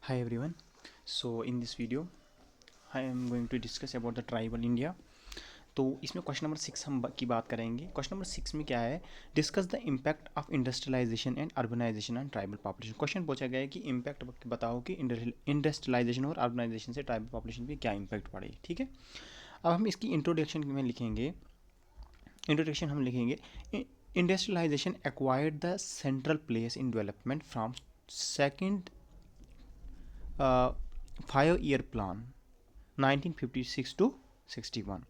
Hi everyone. So in this video I am going to discuss about the tribal India. तो इसमें question number 6 हम की बात करेंगे। क्वेश्चन नंबर 6 में क्या है, discuss the impact of industrialisation and urbanisation on tribal population. Question पूछा गया है कि इम्पैक्ट बताओ कि इंडस्ट्रियलाइजेशन और अर्बनाइजेशन से ट्राइबल पॉपुलेशन पे क्या इम्पैक्ट पड़े। ठीक है, अब हम इसकी इंट्रोडक्शन में लिखेंगे। इंट्रोडक्शन हम लिखेंगे, industrialisation acquired the central place in development from second 5-year plan 1956 to 61.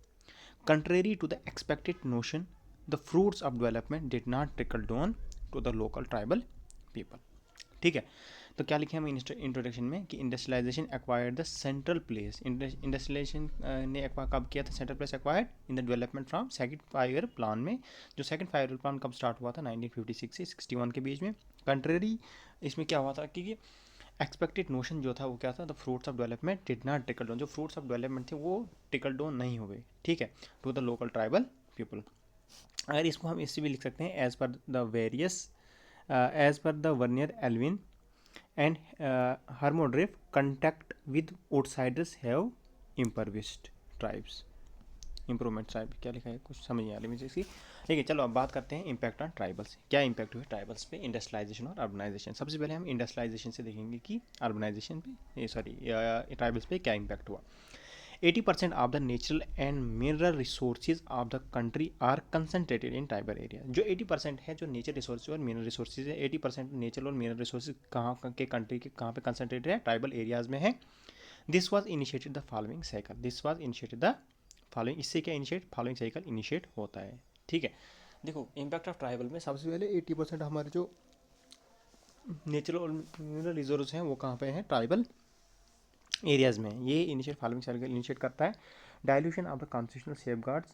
Contrary to the expected notion, the fruits of development did not trickle down to the local tribal people. ठीक है, तो क्या लिखे हम introduction में कि industrialisation acquired the central place. Industrialisation ने कब किया था, central place acquired in the development from second 5-year plan में। जो सेकंड 5-year प्लान कब स्टार्ट हुआ था, 1956 से 61 के बीच में। कंट्रेरी इसमें क्या हुआ था कि एक्सपेक्टेड नोशन जो था वो क्या था, the fruits of development did not trickle down. जो फ्रूट्स ऑफ डेवलपमेंट थे वो टिकल डाउन नहीं हुए। ठीक है, to the local tribal people. अगर इसको हम इससे भी लिख सकते हैं, as per the various as per the वर्नियर Elwin and Haimendorf contact with outsiders have impoverished tribes. Improvement tribe क्या लिखा है, कुछ समझ नहीं आ रही मुझे इसकी। ठीक है, चलो अब बात करते हैं इम्पैक्ट ऑन ट्राइबल्स। क्या इम्पैक्ट हुए ट्राइबल्स पे इंडस्ट्रियलाइजेशन और अर्बनाइजेशन। सबसे पहले हम इंडस्ट्रियलाइजेशन से देखेंगे कि अर्बनाइजेशन पे ट्राइबल्स पे क्या इम्पैक्ट हुआ। 80% of the natural and mineral resources of the country are concentrated in tribal area. जो 80% है जो नेचर रिसोर्सेज और मिनरल रिसोर्सेज है, 80% नेचुरल और मिनरल रिसोर्सेज कहाँ के कंट्री के कहाँ पे कंसनट्रेटेड है, ट्राइबल एरियाज में है। This was initiated the following cycle. This was initiated the following. इससे क्या इनिशिएट, फॉलोइंग साइकिल इनिशिएट होता है। ठीक है, देखो इम्पैक्ट ऑफ ट्राइबल में सबसे पहले 80% हमारे जो नेचुरल और मिनरल रिसोर्स हैं वो कहाँ पे हैं, ट्राइबल एरियाज में। ये इनिशिएट फॉलोइंग साइकिल इनिशिएट करता है। Dilution of the constitutional safeguards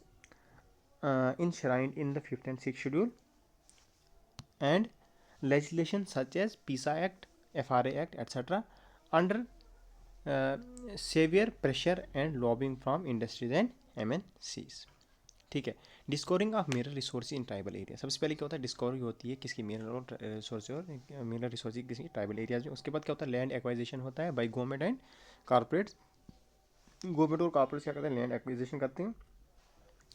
enshrined in the 5th and 6th schedule and legislation such as PISA Act, FRA Act, etc. under severe pressure and lobbying from industries and MNCs. ठीक है, discovering of mineral resource in tribal area. सबसे पहले क्या होता है, discovery होती है किसकी, मिनरल रिसोर्स और मिनरल रिसोर्स किसी ट्राइबल एरियाज में। उसके बाद क्या होता है, लैंड एक्वाइजेशन होता है by government and corporates. Government और कॉर्पोरेट्स क्या करते हैं, लैंड एक्वाइजेशन करते हैं।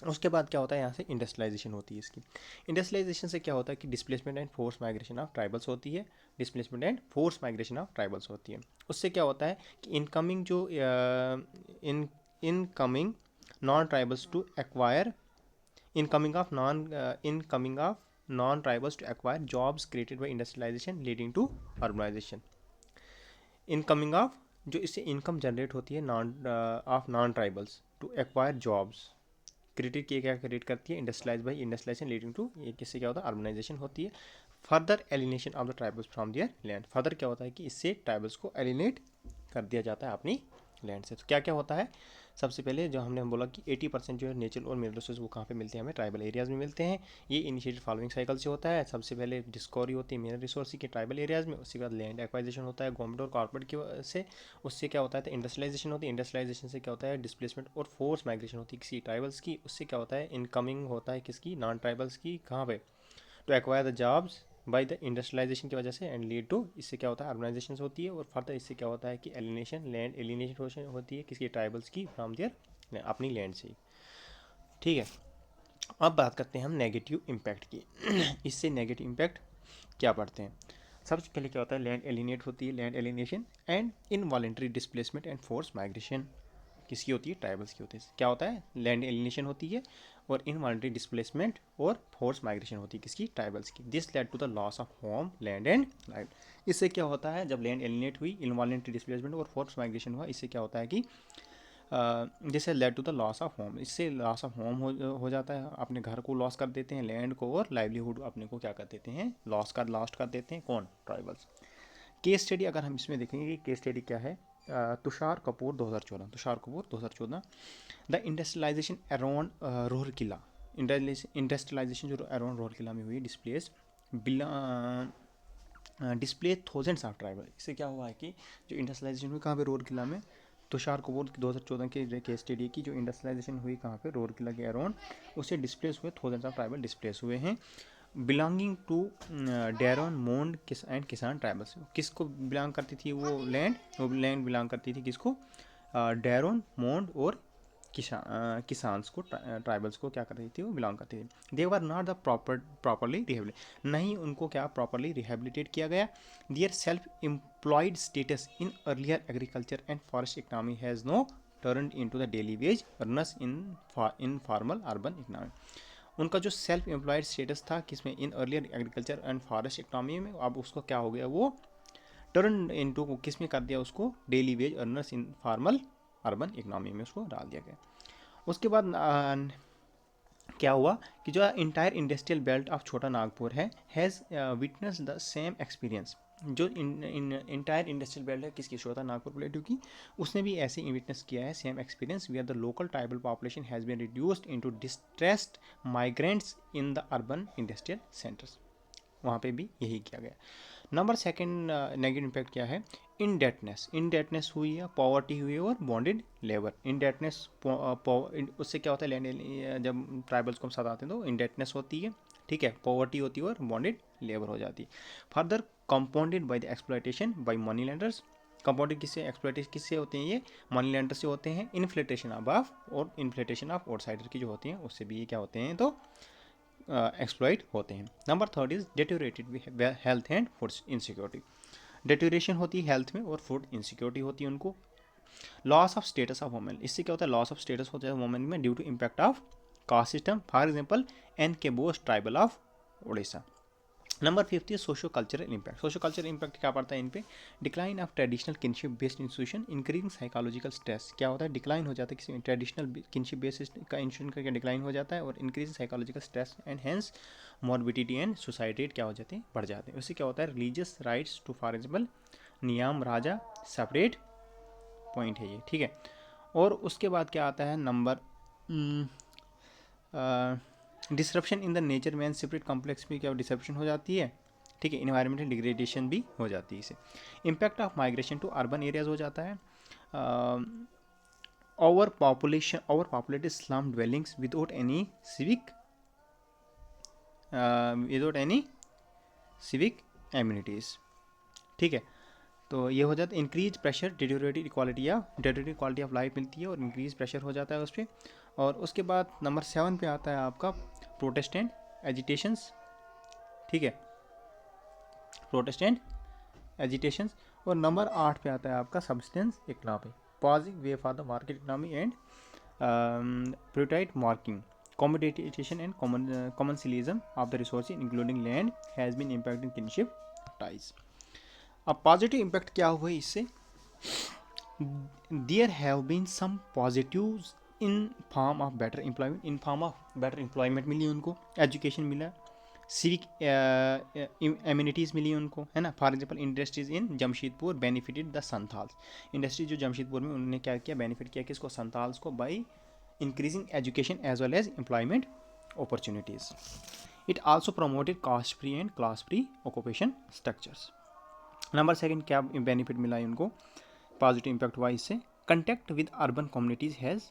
उसके बाद क्या होता है, यहाँ से इंडस्ट्रियलाइजेशन होती है इसकी। इंडस्ट्रियलाइजेशन से क्या होता है कि displacement and force migration of tribals होती है। Displacement and force migration of tribals होती है। उससे क्या होता है कि इनकमिंग जो incoming non tribals to acquire incoming of non-tribals to acquire jobs created by industrialization leading to urbanization. Incoming of जो इससे इनकम जनरेट होती है non tribals to acquire jobs created किए, क्या क्रिएट करती है, industrialise by industrialisation leading to, ये किससे क्या होता है, अर्बनाइजेशन होती है। Further alienation of the tribals from their land. Further क्या होता है कि इससे ट्राइबल्स को एलिनेट कर दिया जाता है अपनी लैंड से। तो क्या क्या होता है, सबसे पहले जो हमने बोला कि 80% जो है नेचुरल और मिनरल रिसोर्स वो कहाँ पे मिलते हैं, हमें ट्राइबल एरियाज़ में मिलते हैं। ये इनिशिएटेड फॉलोइंग साइकिल से होता है। सबसे पहले डिस्कवरी होती है मिनरल रिसोर्स की ट्राइबल एरियाज़ में। उसके बाद लैंड एक्वाइजेशन होता है गवर्नमेंट और कॉर्पोरेट की वजह से। उससे क्या होता है, तो इंडस्ट्रियलाइजेशन होती है। इंडस्ट्रियलाइजेशन से क्या होता है, डिस्प्लेसमेंट और फोर्स माइग्रेशन होती है किसी ट्राइबल्स की। उससे क्या होता है, इनकमिंग होता है किसकी, नॉन ट्राइबल्स की, कहाँ पे, to acquire the jobs by the industrialisation की वजह से एंड लीड टू, इससे क्या होता है, अर्बनाइजेशन होती है। और फर्दर इससे क्या होता है कि एलिनेशन, लैंड एलिनेशन होती है किसकी, ट्राइबल्स की, फ्रॉम देयर अपनी लैंड से। ठीक है, अब बात करते हैं हम नेगेटिव इम्पैक्ट की। इससे नेगेटिव इम्पैक्ट क्या पढ़ते हैं। सबसे पहले क्या होता है, लैंड एलिनेट होती है, land alienation and involuntary displacement and force migration किसकी होती है, ट्राइबल्स की होती है। क्या होता है, लैंड एलिनेशन होती है और इनवॉलेंट्री डिस्प्लेसमेंट और फोर्स माइग्रेशन होती है किसकी, ट्राइबल्स की। This led to the loss of home, land and life. इससे क्या होता है, जब लैंड एलिनेट हुई, इनवॉलेंट्री डिस्प्लेसमेंट और फोर्स माइग्रेशन हुआ, इससे क्या होता है कि this led to the loss of home. इससे लॉस ऑफ होम हो जाता है, अपने घर को लॉस कर देते हैं, लैंड को, और लाइवलीहुड अपने को क्या कर देते हैं, लॉस्ट कर देते हैं, कौन, ट्राइबल्स। केस स्टडी अगर हम इसमें देखेंगे कि केस स्टडी क्या है, Tushar Kapoor 2014। The industrialization around Rourkela. Industrialization जो अराउंड रोहरकिला में हुई, डिस्प्ले थाउजेंड्स ऑफ ट्राइबल। इससे क्या हुआ है कि जो इंडस्ट्रियलाइजेशन हुई कहाँ पे, रोहरकिला में। तुषार कपूर 2014 के केस स्टडी की, जो इंडस्ट्रियलाइजेशन हुई कहाँ पे, रोहरकिला के अराउंड, उससे डिस्प्लेस हुए थाउजेंड्स ऑफ ट्राइबल डिस्प्लेस हुए हैं। बिलोंगिंग टू डेरोन मोंड एंड किसान ट्राइबल्स। किसको बिलोंग करती थी वो लैंड बिलोंग करती थी किसको? डेरोन मोंड और किसान्स को, ट्राइबल्स को क्या करती थी वो बिलोंग करती थी। They were not the properly rehabilitate, नहीं उनको क्या प्रॉपरली रिहेबिलिटेट किया गया। Their self employed status in earlier agriculture and forest economy has no turn into the daily wage earners in formal urban economy. उनका जो self employed status था किसमें? In earlier agriculture and forest economy में, अब उसको क्या हो गया? वो टर्न इनटू किस में कर दिया उसको? Daily wage earners in formal urban economy में उसको डाल दिया गया। उसके बाद क्या हुआ कि जो इंटायर इंडस्ट्रियल बेल्ट ऑफ छोटा नागपुर है has witness the same experience. जो इंटायर इंडस्ट्रियल बेल्ट है किसकी? छोटा नागपुर प्लेटू की, उसने भी ऐसे ही विटनेस किया है same experience, where the local tribal population has been reduced into distressed migrants in the urban industrial centres. वहाँ पे भी यही किया गया। नंबर सेकंड नेगेटिव इम्पैक्ट क्या है? इनडेटनेस हुई है, पॉवर्टी हुई है और बॉन्डेड लेबर। इनडेटनेस उससे क्या होता है? लैंड जब ट्राइबल्स को हम साथ आते हैं तो इनडेटनेस होती है, ठीक है, पॉवर्टी होती है और बॉन्डेड लेबर हो जाती है। Further compounded by the exploitation bye money lenders. Compounded किससे? एक्सप्लॉयटेशन किससे होते हैं? ये मनी लेंडर से होते हैं। इन्फ्लेटेशन ऑफ और इन्फ्लेटेशन ऑफ आउटसाइडर की जो होती हैं उससे भी ये क्या होते हैं? तो एक्सप्लॉइट होते हैं। Number third is deteriorated health and food insecurity. Deterioration होती है हेल्थ में और फूड इनसिक्योरिटी होती है उनको। Loss of status of women, इससे क्या होता है? लॉस ऑफ स्टेटस होता है वुमेन में due to impact of caste system, for example N K Bose tribal of Orissa. Number fifth है socio cultural impact. Socio cultural impact क्या पड़ता है इन पे? Decline of traditional kinship based institution, increasing psychological stress. क्या होता है? डिक्लाइन हो जाता है किसी ट्रेडिशनल किनशिप बेस्ड का इंस्टीट्यूशन का, क्या डिक्लाइन हो जाता है, और increasing psychological stress and hence morbidity and suicide rate क्या हो जाते हैं? बढ़ जाते हैं। उससे क्या होता है? Religious rights to for example Niyam Raja separate point है ये, ठीक है। और उसके बाद क्या आता है? Number disruption in the nature में सेपरेट कॉम्प्लेक्स में क्या डिसरप्शन हो जाती है, ठीक है। इन्वायरमेंटल डिग्रेडेशन भी हो जाती है इससे। Impact of migration to urban areas हो जाता है। Over populated slum dwellings without any civic amenities, ठीक है। तो ये हो जाता है। Increase pressure, deteriorated quality of life मिलती है और इंक्रीज प्रेशर हो जाता है उस पर। और उसके बाद नंबर 7 पे आता है आपका प्रोटेस्टेंट एजिटेशंस, ठीक है, प्रोटेस्टेंट एजिटेशंस। और नंबर 8 पे आता है आपका substance economy, positive way for the market economy and promoted marking commoditization and commercialism of the resource including land has been impact in kinship ties. अब पॉजिटिव इम्पैक्ट क्या हुआ इससे? There have been some positives in form of better employment, in form of better employment मिली उनको, education मिला, civic amenities मिली उनको, है ना। For example industries in Jamshedpur benefited the Santhals. Industries जो जमशेदपुर में उन्होंने क्या किया? बेनिफिट किया किसको? संथाल्स को, by increasing education as well as employment opportunities. It also promoted caste free and class free occupation structures. Number second क्या बेनिफिट मिला है उनको? पॉजिटिव इम्पैक्ट हुआ इससे। Contact with urban communities has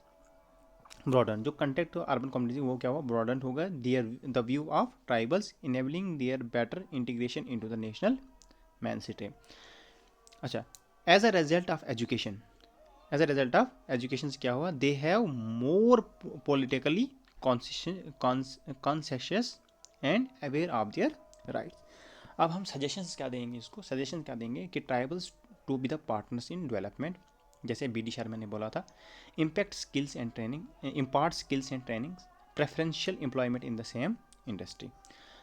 broaden, जो कंटेक्ट अर्बन कम्युनिटी वो क्या हुआ? ब्रॉडन होगा their the view of tribals enabling their better integration into the national main city. अच्छा, as a result of education, as a result of education से क्या हुआ? They have more politically conscious and aware of their rights. अब हम suggestions क्या देंगे इसको? Suggestion क्या देंगे कि tribals to be the partners in development, जैसे बी डी शर्मा ने बोला था। Impact skills and training, impart skills and training, preferential employment in the same industry.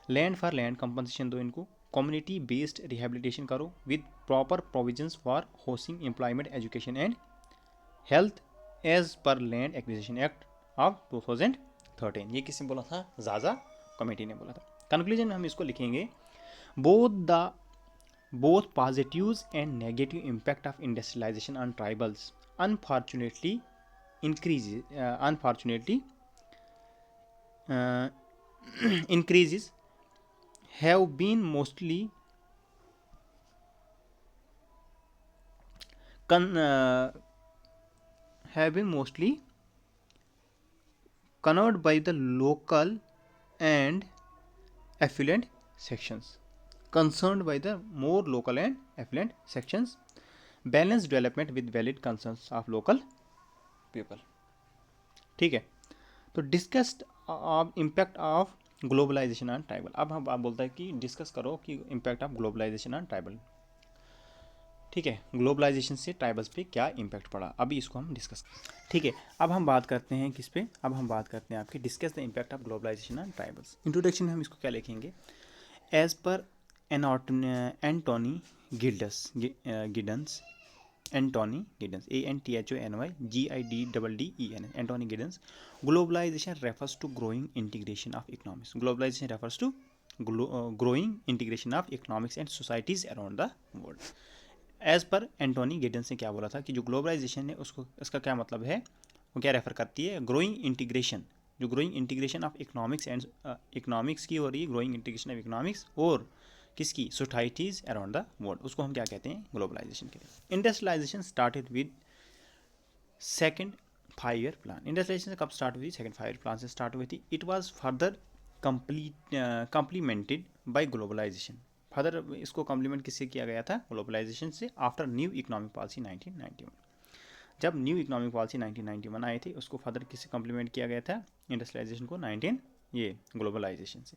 Land for land compensation दो इनको। कम्युनिटी बेस्ड रिहेबिलिटेशन करो with proper provisions for housing employment education and health as per land acquisition act of 2013। ये किसने बोला था? जाजा committee ने बोला था। कंक्लूजन में हम इसको लिखेंगे, both positives and negative impact of industrialization on tribals unfortunately increases have been mostly conned by the local and affluent sections, concerned by the more local and affluent sections, balance development with valid concerns of local people. ठीक है, तो discussed impact of globalisation on tribal. अब हम आप बोलता है कि discuss करो कि impact of globalisation on tribal. ठीक है, ग्लोबलाइजेशन से ट्राइबल्स पे क्या इम्पैक्ट पड़ा, अभी इसको हम डिस्कस. ठीक है, अब हम बात करते हैं किस पे, अब हम बात करते हैं आपके discuss the impact of globalisation on tribals. Introduction में हम इसको क्या लिखेंगे, as per Anthony Giddens, Anthony Giddens, ANTHONY GIDDEN, Anthony Giddens, globalisation refers to growing integration of economics. Globalisation refers to growing integration of economics and societies around the world. As per Anthony Giddens ने क्या बोला था कि जो globalisation है उसको, इसका क्या मतलब है, वो क्या रेफर करती है, ग्रोइंग इंटीग्रेशन, जो growing integration of economics and economics की हो रही है, ग्रोइंग इंटीग्रेशन ऑफ इकोनॉमिक्स और किसकी, सोसाइटीज अराउंड द वर्ल्ड, उसको हम क्या कहते हैं, ग्लोबलाइजेशन के लिए. Industrialisation started with second 5-year plan. Industrialisation कब स्टार्ट हुई, सेकेंड 5-year प्लान से स्टार्ट हुई थी. It was further complemented by globalisation. Further इसको कम्प्लीमेंट किससे किया गया था, ग्लोबलाइजेशन से, आफ्टर न्यू इकोनॉमिक पॉलिसी 1991. जब न्यू इकोनॉमिक पॉलिसी 1991 आई थी, उसको फर्दर किससे कम्प्लीमेंट किया गया था, इंडस्ट्रियलाइजेशन को ग्लोबलाइजेशन से.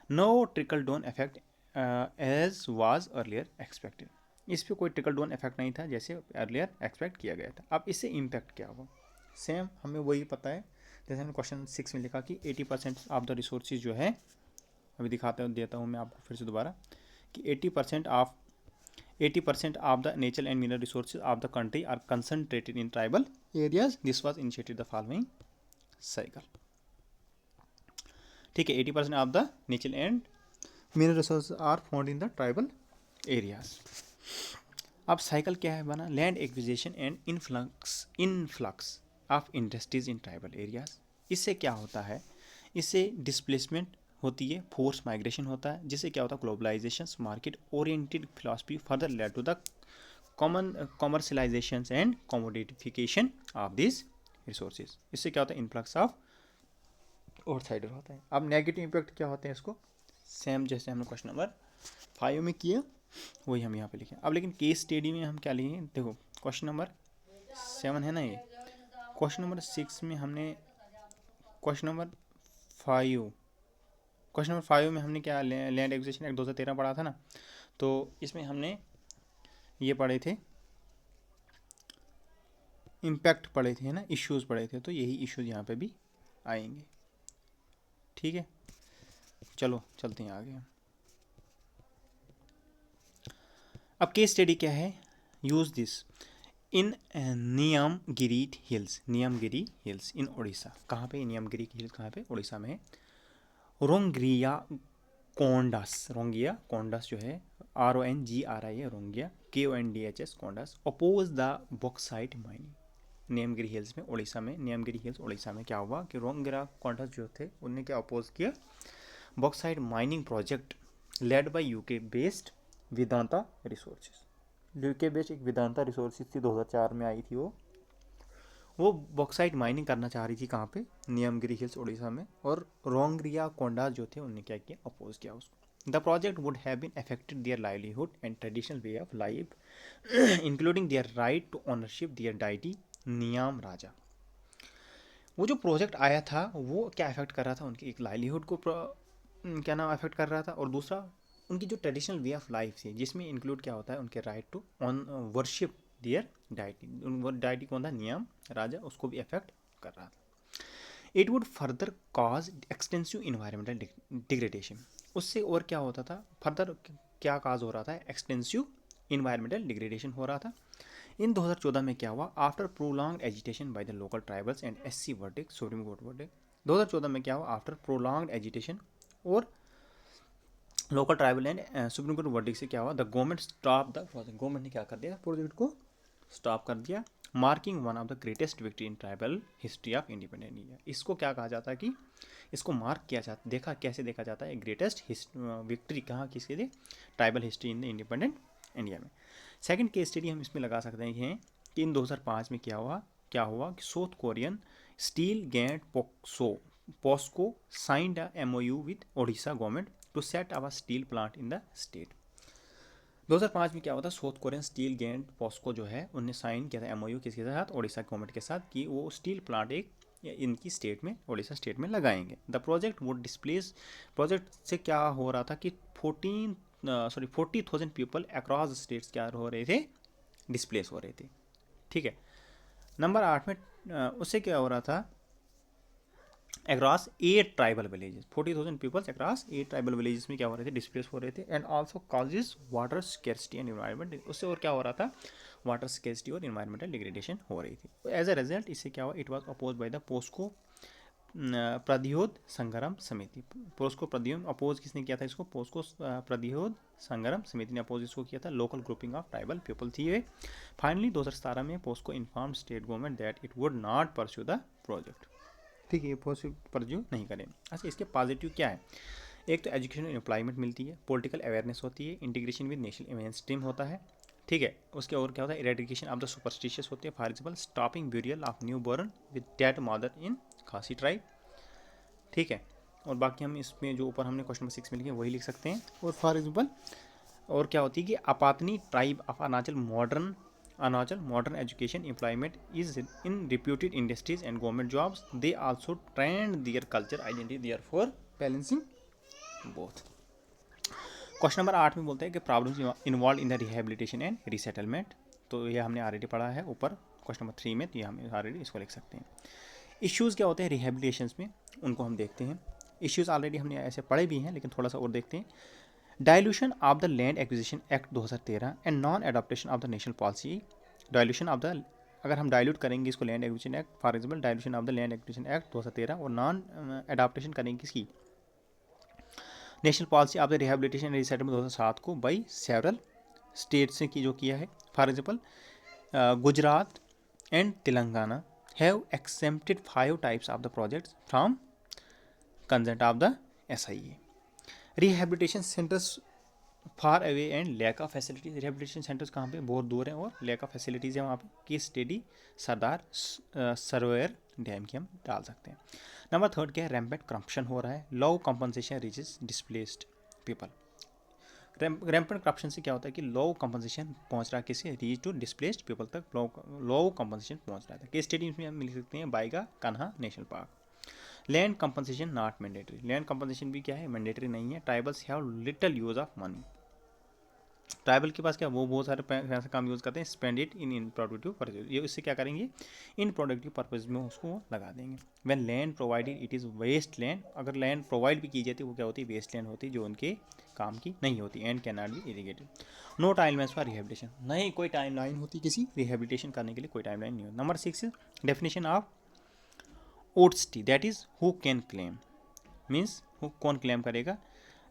No trickle down effect as was earlier expected. इस पर कोई ट्रिकल डाउन इफेक्ट नहीं था जैसे अर्लियर एक्सपेक्ट किया गया था. अब इससे इम्पैक्ट क्या हुआ, सेम हमें वही पता है जैसे हमने क्वेश्चन 6 में लिखा कि 80% ऑफ द रिसोर्सेज जो है, अभी देता हूँ मैं आपको फिर से दोबारा, कि 80% of the natural and mineral resources of the country are concentrated in tribal areas. This was initiated the following cycle. ठीक है, 80% of the natural and mineral resources are found in the tribal areas. अब cycle क्या है बना, land acquisition and influx of industries in tribal areas. इससे क्या होता है, इससे डिस्प्लेसमेंट होती है, फोर्स माइग्रेशन होता है, जिससे क्या होता है, globalisation market oriented philosophy further led to the common commercialisation and commodification of this resources. इससे क्या होता है, इन्फ्लक्स ऑफ आउटसाइडर होता है. अब नेगेटिव इम्पैक्ट क्या होते हैं, इसको सेम जैसे हमने क्वेश्चन नंबर 5 में किया वही हम यहाँ पे लिखें. अब लेकिन केस स्टडी में हम क्या लिखेंगे, देखो क्वेश्चन नंबर 7 है ना ये, क्वेश्चन नंबर 6 में हमने क्वेश्चन नंबर 5 में हमने क्या लैंड एक्विजिशन एक्ट 2013 पढ़ा था ना, तो इसमें हमने ये पढ़े थे, इम्पैक्ट पढ़े थे ना, इश्यूज़ पढ़े थे, तो यही इश्यूज़ यहाँ पे भी आएंगे. ठीक है, चलो चलते हैं आगे. अब केस स्टडी क्या है, use this in Niyamgiri hills in Orissa. कहाँ पे, नियमगिरी हिल्स कहाँ पे, उड़ीसा में है. रोंगिया कोंडास जो है, RONGRI है, रोंगिया KONDHS Kondhs, oppose the bauxite mining. Niyamgiri hills में उड़ीसा में, नियमगिरी हिल्स उड़ीसा में क्या हुआ कि रोंगिया कोंडास जो थे उनने क्या अपोज किया, bauxite mining project led by UK based Vedanta resources. UK based एक वेदांता रिसोर्सेज थी, 2004 में आई थी. वो बॉक्साइट माइनिंग करना चाह रही थी कहाँ पे, नियमगिरी हिल्स उड़ीसा में, और रोंगिया कोंडास जो थे उनने क्या किया, अपोज किया उसको. The project would have been affected their livelihood and traditional way of life including their right to ownership their deity Niyam Raja. वो जो प्रोजेक्ट आया था वो क्या अफेक्ट कर रहा था, उनकी एक लाइवलीहुड को क्या नाम अफेक्ट कर रहा था, और दूसरा उनकी जो ट्रेडिशनल वे ऑफ लाइफ थी, जिसमें इंक्लूड क्या होता है, उनके right to on worship their deity. Deity कौन था, नियम राजा, उसको भी अफेक्ट कर रहा था. It would further cause extensive environmental degradation. उससे और क्या होता था, फर्दर क्या काज हो रहा था, एक्सटेंसिव इन्वायरमेंटल डिग्रेडेशन हो रहा था. इन 2014 में क्या हुआ, after prolonged agitation by the local tribals and SC verdict, supreme court verdict. 2014 में क्या हुआ, आफ्टर प्रोलॉन्ग्ड एजिटेशन और local tribal and supreme court verdict से क्या हुआ, the government stop the project. Government ने क्या कर दिया, प्रोजेक्ट को स्टॉप कर दिया. Marking one of the greatest victory in tribal history of independent India. इसको क्या कहा जाता है कि इसको मार्क किया जाता, कैसे देखा जाता है, ग्रेटेस्ट विक्ट्री कहाँ किसके लिए, tribal history in the independent India में. सेकंड केस स्टडी हम इसमें लगा सकते हैं कि इन 2005 में क्या हुआ कि South Korean steel giant POSCO signed a MOU with Odisha government to set our steel plant in the state. 2005 में क्या हुआ था, South Korean steel giant POSCO जो है उनने साइन किया था एमओयू किसके साथ, ओडिशा गवर्नमेंट के साथ, कि वो स्टील प्लांट एक इनकी स्टेट में, ओडिशा स्टेट में लगाएंगे। The project would displace, project से क्या हो रहा था कि 40,000 पीपल अक्रॉस स्टेट्स क्या हो रहे थे, डिस्प्लेस हो रहे थे। ठीक है। नंबर 8 में उससे क्या हो रहा था, across 8 tribal villages, 40,000 peoples across 8 tribal villages में क्या हो रहे थे, डिस्प्लेस हो रहे थे। And also causes water scarcity and environment, उससे और क्या हो रहा था, वाटर स्केर्सिटी और इन्वायरमेंटल डिग्रेडेशन हो रही थी। एज अ रिजल्ट इससे क्या हुआ, it was oppose by the POSCO Pratirodh Sangram Samiti. POCSO प्रदियोद oppose किसने किया था इसको, पोस्को प्रदियोद संग्राम समिति ने अपोज इसको किया था। Local grouping of tribal people थी ये। फाइनली 2017 में POSCO inform state government that it would not pursue the project. ठीक है, ये परस्यू नहीं करें। अच्छा, इसके पॉजिटिव क्या है, एक तो एजुकेशन एम्प्लॉयमेंट मिलती है, पॉलिटिकल अवेयरनेस होती है, integration with national main stream होता है। ठीक है, उसके और क्या होता है, इरेडिकेशन ऑफ द सुपरस्टिशियस होती है, for example stopping burial of new born with dead mother in खासी ट्राइब। ठीक है, और बाकी हम इसमें जो ऊपर हमने क्वेश्चन नंबर 6 में लिखे वही लिख सकते हैं। और फॉर एग्जाम्पल और क्या होती है कि Apatani tribe of Arunachal modern education employment is in reputed industries and government jobs, they also trend their culture identity their for balancing both. Question number 8 में बोलते हैं कि problems involve in the rehabilitation and resettlement, तो ये हमने already पढ़ा है ऊपर क्वेश्चन नंबर 3 में, तो ये हम ऑलरेडी इसको लिख सकते हैं। इश्यूज़ क्या होते हैं रिहेबिलिटेशंस में, उनको हम देखते हैं। इश्यूज़ ऑलरेडी हमने ऐसे पढ़े भी हैं, लेकिन थोड़ा सा और देखते हैं। Dilution of the land acquisition act 2013 and non adaptation of the national policy. Dilution of the, अगर हम डायल्यूट करेंगे इसको land acquisition act, for example dilution of the land acquisition act 2013, और नॉन एडॉप्टेशन करेंगे किसकी, national policy of the rehabilitation and resettlement 2007 को by several states ने की जो किया है। For example Gujarat and Telangana have accepted 5 types of the projects from consent of the SIA। Rehabilitation centres far away and lack of facilities, rehabilitation centres कहाँ पे, बहुत दूर हैं और लैक ऑफ फैसिलिटीज़ है वहाँ पे। की स्टेडी सरदार सरोवर डैम की हम डाल सकते हैं। नंबर 3 क्या है, रैम्पेंट करप्शन हो रहा है, low compensation reaches displaced people. Rampant corruption से क्या होता है कि लो कंपनसेशन पहुँच रहा है किसी, रीच टू डिस्प्लेस्ड पीपल तक लो कंपनसेशन पहुँच रहा था। केस स्टडी में हम मिल सकते हैं Baiga Kanha national park. Land compensation not mandatory, land compensation भी क्या है, मैंडेटरी नहीं है। Tribals have little use of money, tribal के पास क्या, वो बहुत सारे पैसे कम यूज़ करते हैं, spend it in productive purpose, ये इससे क्या करेंगे, इन प्रोडक्टिव पर्पज में उसको लगा देंगे। When land provided it is waste land, अगर लैंड प्रोवाइड भी की जाती है वो क्या होती है, वेस्ट लैंड होती है जो उनके काम की नहीं होती। And can not be irrigated. No time line for rehabilitation, नहीं कोई टाइम लाइन होती किसी रिहेबिलिटेशन करने के लिए, कोई टाइम लाइन नहीं होती। नंबर 6 डेफिनेशन ऑफ ओट्सटी, that is who can claim, means कौन क्लेम करेगा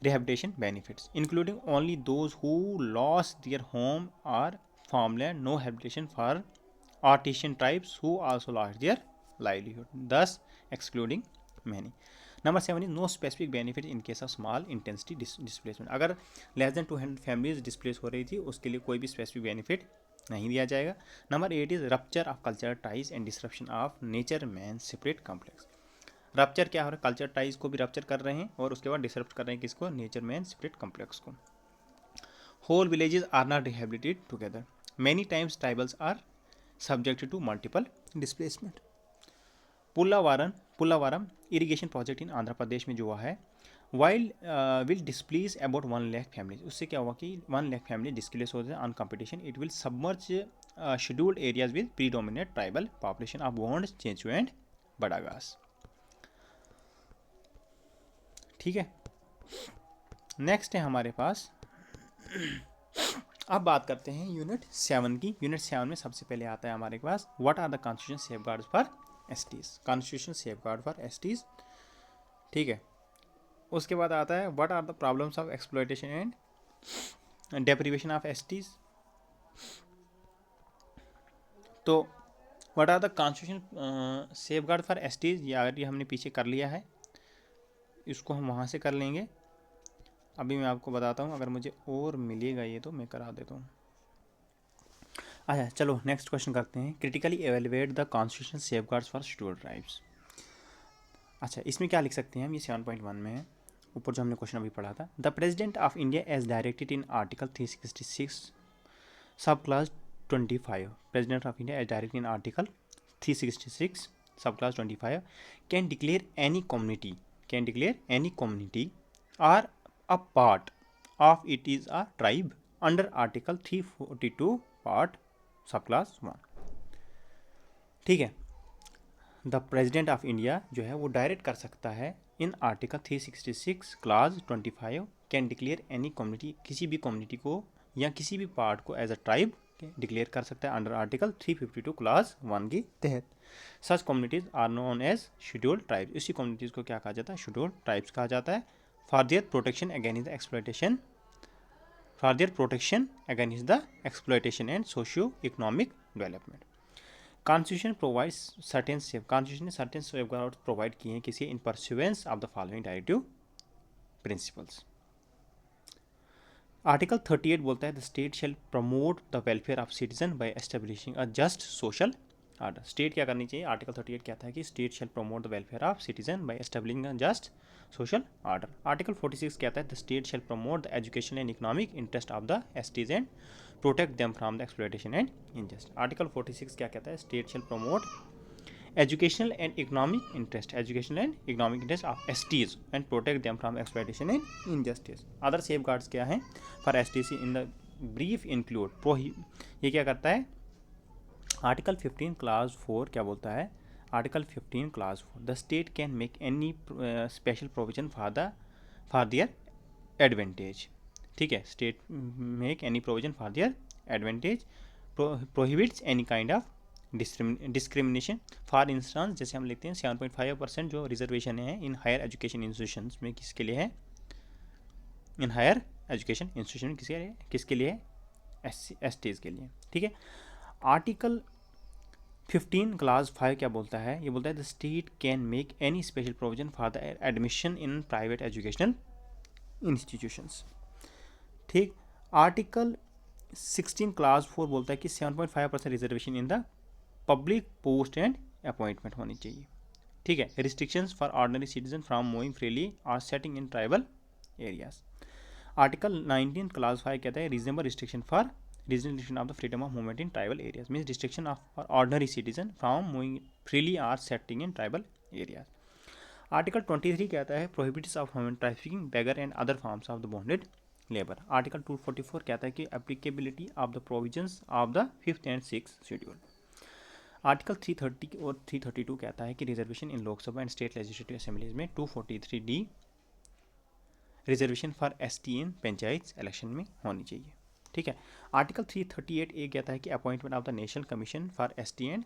rehabilitation benefits, including only those who lost their home or farmland, no rehabilitation for artisan tribes who also lost their livelihood, thus excluding many. Number 7 is no specific benefit in case of small intensity displacement, अगर less than 200 families displace हो रही थी उसके लिए कोई भी specific benefit नहीं दिया जाएगा। Number 8 is rupture of cultural ties and disruption of nature man separate complex. Rupture क्या हो रहा है, कल्चर टाइज को भी रप्चर कर रहे हैं और उसके बाद डिसरप्ट कर रहे हैं किसको, नेचर मैन सेपरेट कॉम्प्लेक्स को। Whole villages are not rehabilitated together, many times tribals are subjected to multiple displacement. Polavaram irrigation project in Andhra Pradesh में जो हुआ है, while will displace about 1 lakh families, उससे क्या हुआ कि 1 लाख फैमिली डिस्प्लेस होते हैं on competition. It will submerge scheduled areas with predominate tribal population of Gond, Chenchu and Badagas. ठीक है, नेक्स्ट है हमारे पास, अब बात करते हैं यूनिट 7 की। यूनिट 7 में सबसे पहले आता है हमारे पास what are the constitution safeguards for STs, constitution safeguard for STs. ठीक है, उसके बाद आता है what are the problems of exploitation and deprivation of STs. तो what are the constitution safeguard for STs, ये हमने पीछे कर लिया है, इसको हम वहाँ से कर लेंगे। अभी मैं आपको बताता हूँ, अगर मुझे और मिलेगा ये तो मैं करा देता हूँ। अच्छा चलो नेक्स्ट क्वेश्चन करते हैं, critically evaluate the constitution safeguards for scheduled tribes. अच्छा इसमें क्या लिख सकते हैं हम, ये 7.1 में है, ऊपर जो हमने क्वेश्चन अभी पढ़ा था, the president of India as directed in article 366 sub clause 25, president of India as directed in article 366 sub clause 25 can declare any community or a part of it is a tribe under article 342 part sub clause 1। ठीक है, the president of India जो है वो direct कर सकता है इन article 366 class 25 can declare any community, किसी भी कम्युनिटी को या किसी भी पार्ट को एज अ ट्राइब डिक्लेयर कर सकता है अंडर आर्टिकल 352 क्लास 1 के तहत। Such communities are known as scheduled tribes, इसी कम्युनिटीज़ को क्या कहा जाता है, शेड्यूल्ड ट्राइब्स कहा जाता है। For their protection against the exploitation and socio economic development. Constitution provides certain constitution ने सर्टेन सेफगार्ड्स प्रोवाइड किए हैं किसी in pursuance of the following directive principles. Article 38 बोलता है the state shall promote the welfare of citizen by establishing a just social order. State क्या करनी चाहिए, article 38 कहता है कि state shall promote the welfare of citizen by establishing a just social order. Article 46 कहता है the state shall promote the education and economic interest of the STs and protect them from the exploitation and unjust. Article 46 क्या कहता है, state shall promote educational and economic interest of STs and protect them from exploitation and injustice. Other safeguards क्या हैं for STC in the brief include ये क्या करता है, article 15 class 4 क्या बोलता है, article 15 class 4 the state can make any special provision for their advantage. ठीक है, state make any provision for their advantage, prohibits any kind of discrimination. For instance जैसे हम लिखते हैं 7.5% जो रिजर्वेशन है इन हायर एजुकेशन इंस्टीट्यूशंस में किसके लिए है, इन हायर एजुकेशन इंस्टीट्यूशन किसके लिए है, एसटीज के लिए। ठीक है, आर्टिकल 15 क्लास 5 क्या बोलता है, ये बोलता है the state can make any special provision for the admission in private educational institutions. ठीक, आर्टिकल 16 क्लास 4 बोलता है कि 7.5% reservation in the public post and appointment होनी चाहिए। ठीक है, restrictions for ordinary citizen from moving freely और settling in tribal areas. Article 19 class 5 कहता है reasonable restriction of the freedom of movement in tribal areas, means restriction of ordinary citizen from moving freely और settling in tribal areas. Article 23 कहता है prohibits of human trafficking, beggar and other forms of the bonded labour. Article 244 कहता है कि applicability of the provisions of the 5th and 6th schedule. Article 330 और 332 कहता है कि reservation in Lok Sabha and state legislative assemblies में 243D reservation for ST in panchayat election में होनी चाहिए। ठीक है, आर्टिकल 338A कहता है कि appointment of the national commission for ST and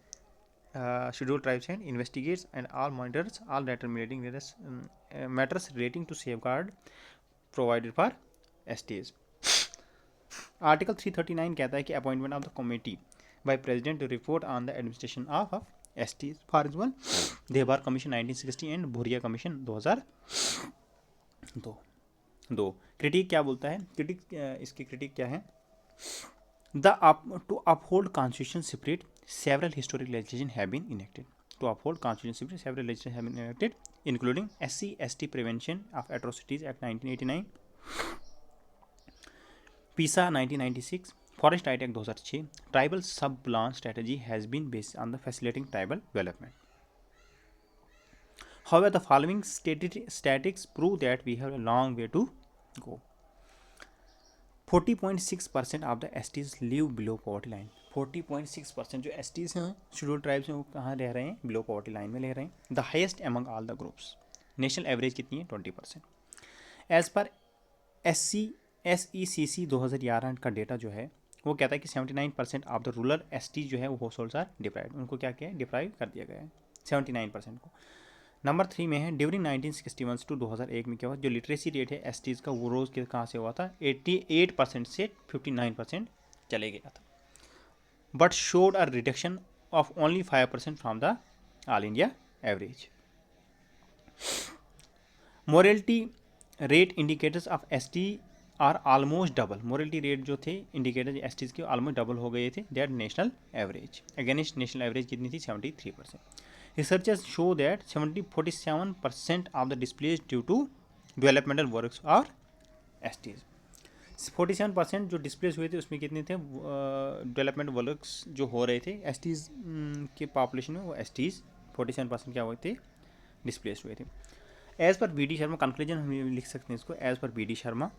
scheduled tribes and investigates and all monitors all matters relating to safeguard provided for STs. Article 339 कहता है कि appointment of the committee by president to report on the administration of STs. For example, Debar Commission 1960 and Bhuria Commission 2002। Critic क्या बोलता है, इसकी critic क्या है, to uphold constitution spirit several historic legislation have been enacted. To uphold constitution spirit several legislation have been enacted including SC/ST prevention of atrocities act 1989, PESA 1996, forest right act 2006, tribal sub plan strategy has been based on the facilitating tribal development. However, the following statistics prove that we have a long way to go. 40.6% of the STs live below poverty line। 40.6% जो STs हैं scheduled tribes हैं वो कहाँ रह रहे हैं, below poverty line में रह रहे हैं। The highest among all the groups. National average कितनी है, 20%। एज पर SECC 2011 का डेटा जो है वो कहता है कि 79% ऑफ द रूरल ST जो है वो हाउस होल्ड्स आर डिप्राइव्ड, उनको क्या किया है, डिप्राइव कर दिया गया है 79% को। नंबर 3 में है ड्यूरिंग 1961 टू 2001 में क्या हुआ, जो लिटरेसी रेट है STs का वो रोज़ के कहाँ से हुआ था, 88% से 59% चले गया था, but showed a reduction of only 5% from the all India average. Mortality rate indicators of ST are almost double. Mortality rate जो थे इंडिकेटर STs के ऑलमोस्ट डबल हो गए थे that national average. Against national average कितनी थी, 73%। Researchers show that 47% of the displace due to developmental works और STs. 47% जो डिस्प्लेस हुए थे उसमें कितने थे डेवलपमेंट वर्क्स जो हो रहे थे एसटीज के पॉपुलेशन में, वो एसटीज 47% क्या हुए थे, डिस्प्लेस हुए थे। As per B D Sharma, conclusion हम लिख सकते हैं इसको, as per B D Sharma,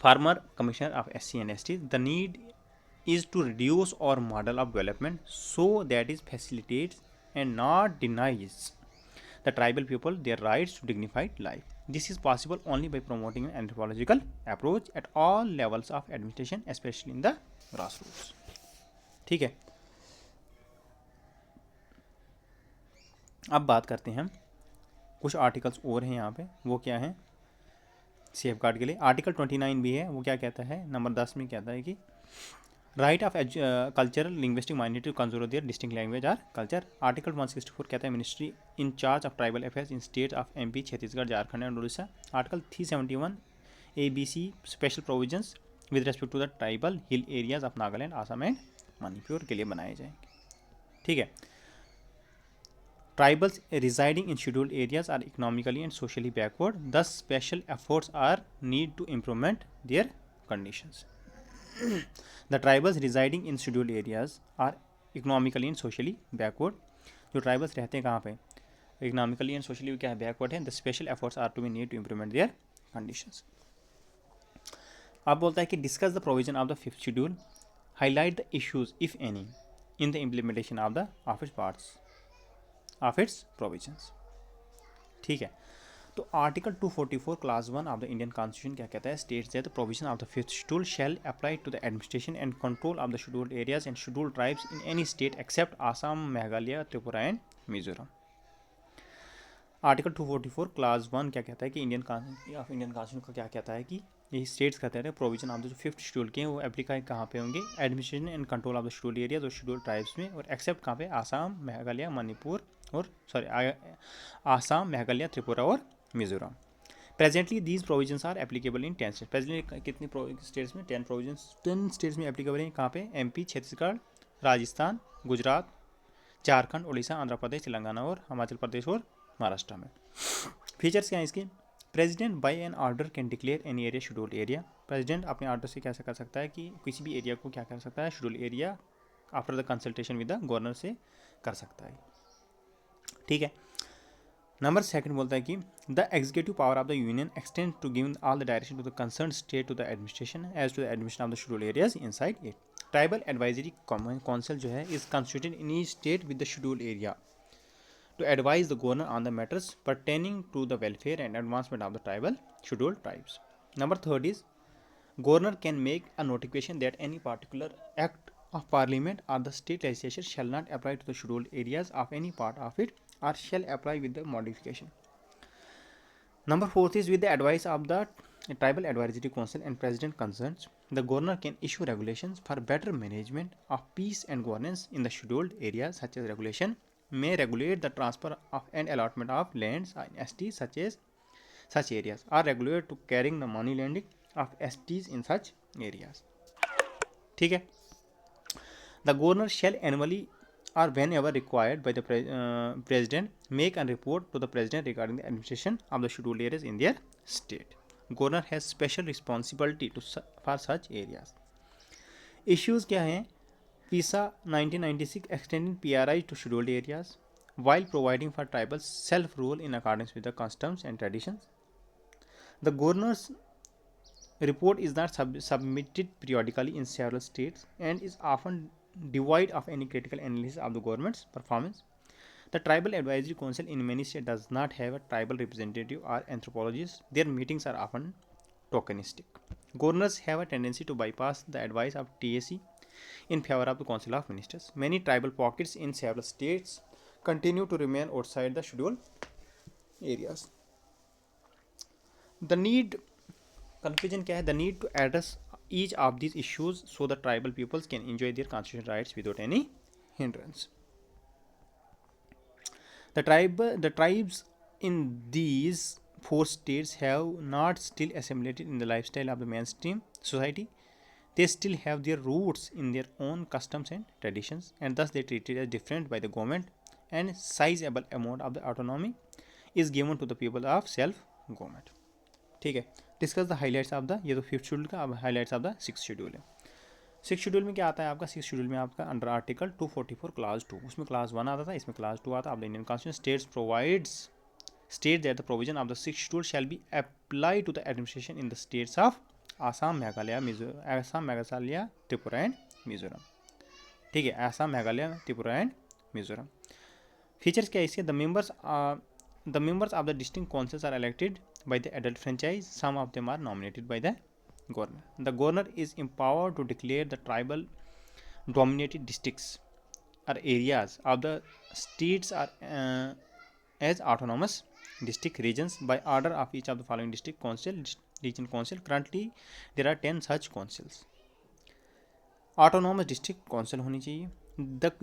former commissioner of SC and ST, the need is to reduce our model of development so that it facilitates and not denies the tribal people their rights to dignified life. This is possible only by promoting an anthropological approach at all levels of administration, especially in the grassroots. ठीक है, अब बात करते हैं हम कुछ articles और हैं यहाँ पे, वो क्या हैं सेफ गार्ड के लिए। आर्टिकल 29 भी है, वो क्या कहता है, नंबर 10 में कहता है कि right of cultural linguistic minority to conserve their distinct language or culture. Article 164 कहता है ministry in charge of tribal affairs in state of MP, Chhattisgarh, Jharkhand and Orissa. Article 371 ABC special provisions with respect to the tribal hill areas of Nagaland, Assam and Manipur के लिए बनाए जाएंगे। ठीक है, tribals residing in scheduled areas are economically and socially backward, thus special efforts are need to implement their conditions. The tribals residing in scheduled areas are economically and socially backward. जो tribals रहते हैं कहाँ पे, economically and socially क्या है, backward है, the special efforts are to be need to implement their conditions. अब बोलता है कि discuss the provision of the 5th schedule, highlight the issues if any in the implementation of the office parts of its provisions. ठीक है, तो article 244 clause 1 of the Indian constitution क्या कहता है, states that the provision of the 5th schedule shall apply to the administration and control of the scheduled areas and scheduled tribes in any state except Assam, Meghalaya, Tripura and Mizoram. Article 244 clause 1 क्या कहता है कि Indian constitution का क्या कहता है कि ये स्टेट्स कहते हैं प्रोविजन ऑफ द जो 5th शेड्यूल के हैं वो एप्लीकाई कहाँ पे होंगे, administration and control of the scheduled areas और शेड्यूल्ड ट्राइब्स में, और एक्सेप्ट कहाँ पे, आसाम, मेघालय, मणिपुर और आसाम, मेघालय, त्रिपुरा और Mizoram. Presently these provisions are applicable in 10 state. Presently कितनी स्टेट्स में, 10 प्रोविजंस 10 स्टेट्स में एप्लीकेबल हैं। कहाँ पे, MP, छत्तीसगढ़, राजस्थान, गुजरात, झारखंड, उड़ीसा, आंध्र प्रदेश, तेलंगाना और हिमाचल प्रदेश और महाराष्ट्र में। फीचर्स क्या हैं इसके, president by an order can declare any area scheduled area. President अपने ऑर्डर से कैसे कर सकता है कि किसी भी एरिया को क्या कर सकता है, scheduled area after the consultation with the governor से कर सकता है। ठीक है, नंबर 2 बोलता है कि the executive power of the union extend to give all the direction to the concern state to the administration as to the administration of the scheduled areas inside it. Tribal advisory council जो है is constituted in each state with the scheduled area to advise the governor on the matters pertaining to the welfare and advancement of the tribal scheduled tribes. Number 3 is governor can make a notification that any particular act of parliament or the state legislature shall not apply to the scheduled areas of any part of it or shall apply with the modification. Number 4 is with the advice of the tribal advisory council and president concerns, the governor can issue regulations for better management of peace and governance in the scheduled areas, such as regulation may regulate the transfer of and allotment of lands in ST such areas or regulate to carrying the money lending of STs in such areas. ठीक है, the governor shall annually or whenever required by the president make a report to the president regarding the administration of the scheduled areas in their state. Governor has special responsibility for such areas. Issues क्या हैं, PISA 1996 extending PRI to scheduled areas while providing for tribal self-rule in accordance with the customs and traditions. The governor's report is not submitted periodically in several states and is often devoid of any critical analysis of the government's performance. The Tribal Advisory Council in many states does not have a tribal representative or anthropologist. Their meetings are often tokenistic. Governors have a tendency to bypass the advice of TAC in favor of the Council of Ministers. Many tribal pockets in several states continue to remain outside the scheduled areas. The need, conclusion क्या है, the need to address each of these issues so the tribal peoples can enjoy their constitutional rights without any hindrance. The tribes in these 4 states have not still assimilated in the lifestyle of the mainstream society. They still have their roots in their own customs and traditions, and thus they are treated as different by the government, and sizable amount of the autonomy is given to the people of self government. ठीक है, discuss the highlights of the, ये तो fifth schedule का, अब highlights of the six schedule है। Six schedule में क्या आता है आपका? सिक्स शेड्यूल में आपका अंडर आर्टिकल 244 क्लास 2, उसमें क्लास 1 आता था, इसमें क्लास 2 आता है। अब the Indian constitution states provides state that the provision of the sixth schedule shall be applied to the administration in the states of Assam, Meghalaya, Tripura and Mizoram। ठीक है, Assam, Meghalaya, Tripura and Mizoram. Features क्या है इसके? The members of the district councils are elected by the adult franchise, some of them are nominated by the governor. The governor is empowered to declare the tribal dominated districts or areas of the states are as autonomous district regions by order of each of the following district council, region council. Currently there are 10 such councils. Autonomous district council होनी चाहिए।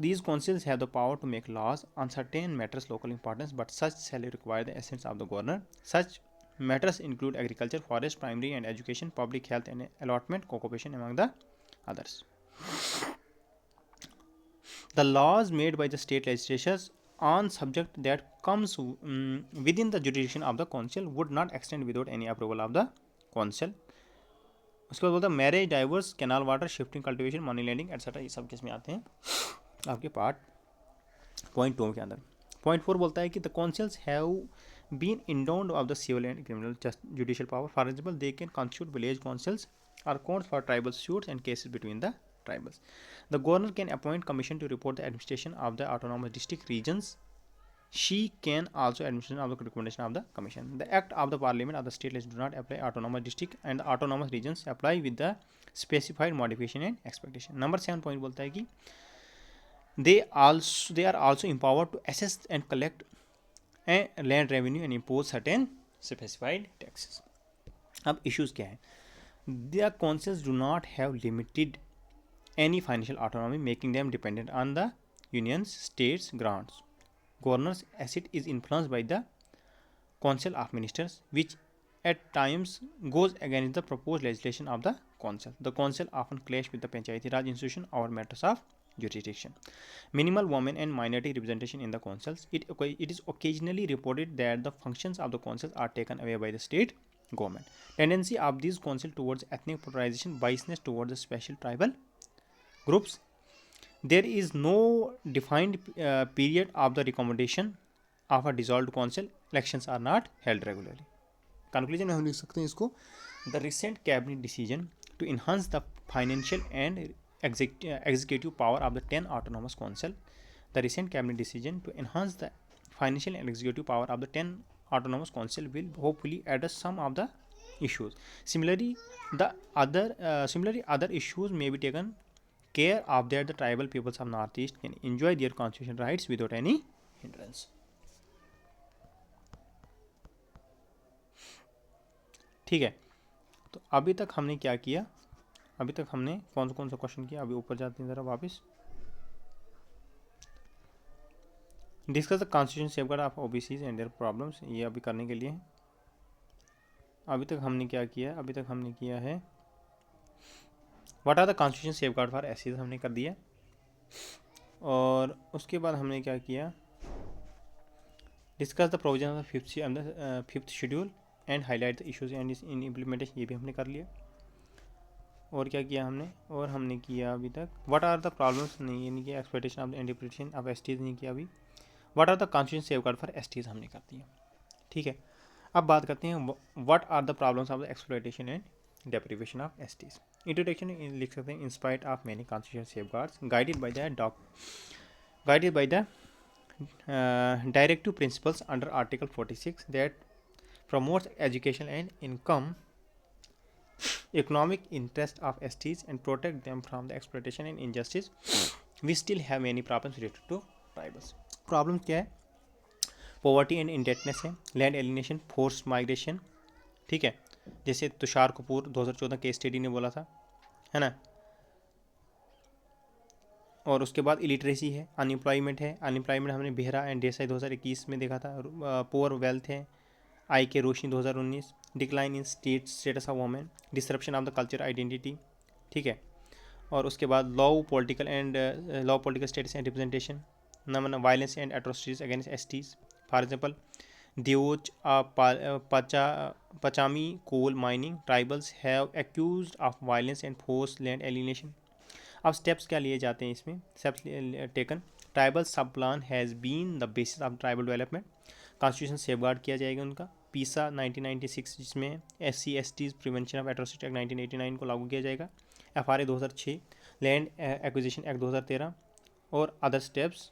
These councils have the power to make laws on certain matters local importance, but such shall require the assent of the governor. Such matters include agriculture, forest, primary and education, public health and allotment, occupation among the others. The laws made by the state legislatures on subject that comes within the jurisdiction of the council would not extend without any approval of the council. उसके बाद बोलता है marriage, divorce, canal water, shifting, cultivation, money lending etcetera, ये सब किस में आते हैं आपके पार्ट पॉइंट 2 के अंदर। पॉइंट 4 बोलता है कि the councils have been endowed of the civil and criminal judicial power. For example they can constitute village councils or courts for tribal suits and cases between the tribals. The governor can appoint commission to report the administration of the autonomous district regions. She can also administration of the recommendation of the commission. The act of the parliament of the state do not apply autonomous district and the autonomous regions apply with the specified modification and expectation. Number 7 point बोलता है कि they are also empowered to assess and collect land revenue and impose certain specified taxes. अब issues क्या है? The councils do not have limited any financial autonomy, making them dependent on the union's states grants. Governor's asset is influenced by the council of ministers, which at times goes against the proposed legislation of the council. The council often clash with the Panchayati Raj institution over matters of jurisdiction. Minimal women and minority representation in the councils. It is occasionally reported that the functions of the councils are taken away by the state government. Tendency of these councils towards ethnic polarization, biasness towards the special tribal groups. There is no defined period of the recommendation of a dissolved council. Elections are not held regularly. Conclusion में हम लिख सकते हैं इसको, the recent cabinet decision to enhance the financial and executive power of the 10 autonomous council. The recent cabinet decision to enhance the financial and executive power of the 10 autonomous council will hopefully address some of the issues. Similarly other issues may be taken care of that the tribal peoples of northeast can enjoy their constitutional rights without any hindrance. ठीक है, तो अभी तक हमने क्या किया? अभी तक हमने कौन सा क्वेश्चन किया? अभी ऊपर जाते हैं ज़रा वापस। Discuss the constitution safeguard of OBCs and their problems, ये अभी करने के लिए है। अभी तक हमने क्या किया? अभी तक हमने किया है what are the constitution safeguard for एससीज, हमने कर दिया। और उसके बाद हमने क्या किया? Discuss the provision of the fifth schedule and highlight the issues and in implementation, ये भी हमने कर लिया। और क्या किया हमने? और हमने किया अभी तक व्हाट आर द प्रॉब्लम्स, नहीं ये नहीं किया। Exploitation of the interpretation of STs नहीं किया अभी। What are the constitution safeguard for STs हमने कर दिया। ठीक है, अब बात करते हैं what are the problems of the exploitation and deprivation of STs. Introduction लिख सकते हैं, in spite of many constitutional safeguards guided by the directive principles under Article 46 that promotes education and economic interest of STs and protect them from the exploitation and injustice, we still have many problems related to tribals. Problems क्या है? Poverty and indebtedness है, land alienation, forced migration, ठीक है, जैसे Tushar Kapoor 2014 case study ने बोला था, है ना। और उसके बाद इलिटरेसी है, अनएम्प्लॉयमेंट है। अनएम्प्लॉयमेंट हमने बेहरा एंड देसाई 2021 में देखा था। पुअर वेल्थ है, आई के रोशनी 2019। Decline in status of women, disruption of the culture identity, ठीक है। और उसके बाद law political status and representation, number violence and atrocities against STs. For example Deoch, Pachami coal mining tribals have accused of violence and forced land alienation. अब steps क्या लिए जाते हैं इसमें? Steps taken, tribal sub plan has been the basis of tribal development, constitution safeguard किया जाएगा उनका। पीसा 1996 जिसमें SC/STs prevention of atrocity act 1989 को लागू किया जाएगा। FRA 2006, लैंड एक्विजिशन एक्ट 2013 और अदर स्टेप्स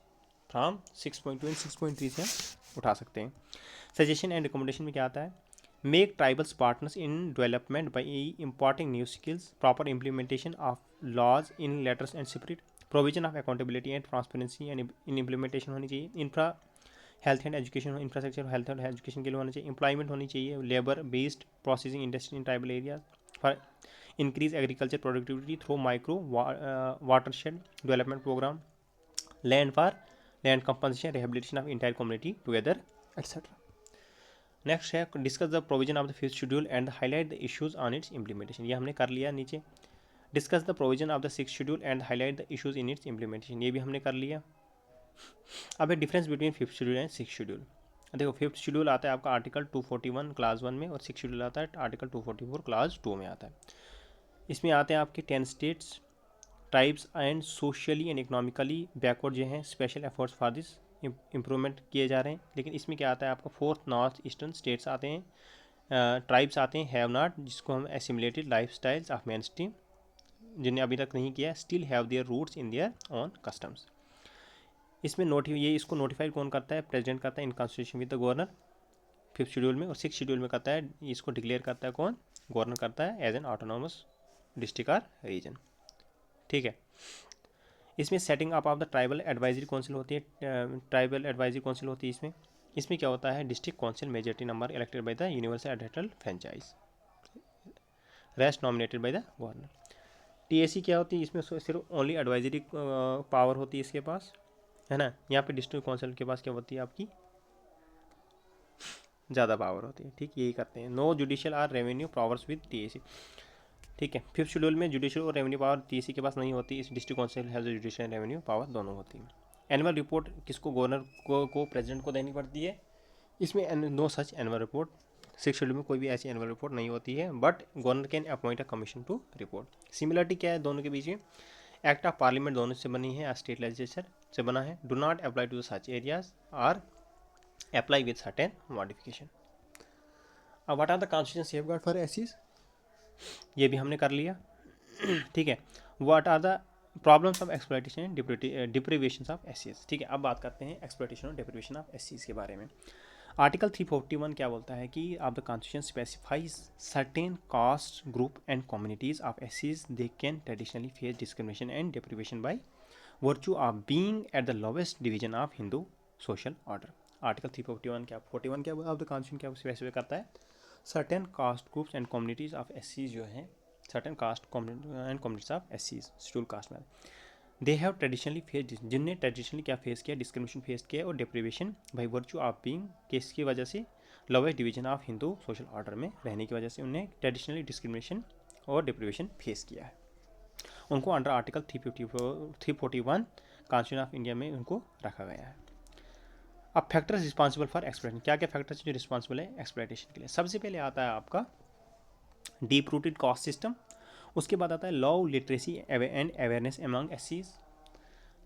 फ्राम 6.2 एंड 6.3 से उठा सकते हैं। सजेशन एंड रिकमेंडेशन में क्या आता है? Make tribals partners in development by importing new skills, proper implementation of laws in letters and spirit, provision of accountability and transparency and in implementation होनी चाहिए। Infra health and education, infrastructure health and education के लिए होना चाहिए। Employment होनी चाहिए, labour based processing industry in tribal area for increase agriculture productivity through micro watershed development programme, land for land compensation, rehabilitation of entire community together etcetera. Next है discuss the provision of the fifth schedule and highlight the issues on it's implementation. ये हमने कर लिया नीचे। Discuss the provision of the six schedule and highlight the issues in its implementation, ये भी हमने कर लिया। अब है difference between fifth schedule and six schedule. देखो फिफ्थ शेड्यूल आता है आपका आर्टिकल 241 क्लास 1 में और सिक्स शेड्यूल आता है आर्टिकल 244 क्लास 2 में आता है। इसमें आते हैं आपके 10 states, tribes and socially and economically backward जो हैं special efforts for this improvement किए जा रहे हैं। लेकिन इसमें क्या आता है आपका 4th नॉर्थ ईस्टर्न स्टेट्स आते हैं, ट्राइब्स आते हैं, हैव नॉट जिसको हम assimilated lifestyles of mainstream जिन्हें अभी तक नहीं किया, still have their roots in their own customs. इसमें ये इसको नोटिफाइड कौन करता है? प्रेसिडेंट करता है in constitution with the governor fifth schedule में। और सिक्स शेड्यूल में करता है, इसको डिक्लेयर करता है कौन? गवर्नर करता है एज एन ऑटोनॉमस डिस्ट्रिक्ट और रीजन। ठीक है। इसमें setting up of the tribal advisory council होती है, ट्राइबल एडवाइजरी काउंसिल होती है इसमें। इसमें क्या होता है? District council majority number elected by the universal adult franchise, rest nominated by the governor. TAC क्या होती है? इसमें सिर्फ ओनली एडवाइजरी पावर होती है इसके पास, है ना। यहाँ पे डिस्ट्रिक्ट काउंसिल के पास क्या होती है आपकी? ज़्यादा पावर होती है। ठीक, यही करते हैं। No judicial or revenue powers with TAC। ठीक है। फिफ्थ शेड्यूल में जुडिशियल और रेवेन्यू पावर TAC के पास नहीं होती, इस district council has judicial revenue power दोनों होती है। एनुअल रिपोर्ट किसको? गवर्नर को प्रेसिडेंट को देनी पड़ती है। इसमें no such annual report, six schedule में कोई भी ऐसी एनुअल रिपोर्ट नहीं होती है, but governor can appoint a commission to report. Similarity क्या है दोनों के बीच में? एक्ट ऑफ पार्लियामेंट दोनों से बनी है, स्टेट लेजिस्लेचर से बना है। Do not apply to such areas or apply with certain modification. अब what are the constitution safeguard for एसीज, ये भी हमने कर लिया। ठीक है। What are the problems of exploitation and deprivation of एसीज। ठीक है। अब बात करते हैं एक्सप्लॉयटेशन और डिप्रीवेशन ऑफ एसीज के बारे में। आर्टिकल 341 क्या बोलता है कि आप the constitution specifies certain caste group and communities of ACs they can traditionally face discrimination and deprivation by virtue of being at the lowest division of Hindu social order. Article 341 क्या 41 क्या आप द कॉन्स्टिट्यूशन क्या specify करता है? Certain caste groups and communities of एसीज जो हैं, certain caste and communities of एसीज शेड्यूल कास्ट में, दे हैव ट्रेडिशनली फेस, जिनने ट्रेडिशनली क्या फेस किया? डिस्क्रिमिनेशन फेस किया और deprivation by virtue of being, caste की वजह से lowest division of Hindu social order में रहने की वजह से उन्हें ट्रेडिशनली डिस्क्रिमिनेशन और डिप्रीवेशन फेस किया है। उनको under article 341 constitution of India में उनको रखा गया है। अब फैक्टर्स रिस्पॉन्सिबल फॉर एक्सप्लॉयटेशन, क्या क्या फैक्टर्स जो रिस्पॉन्सिबल है एक्सप्लॉयटेशन के लिए? सबसे पहले आता है आपका डीप रूटेड कॉस्ट सिस्टम, उसके बाद आता है law literacy and awareness among ACs.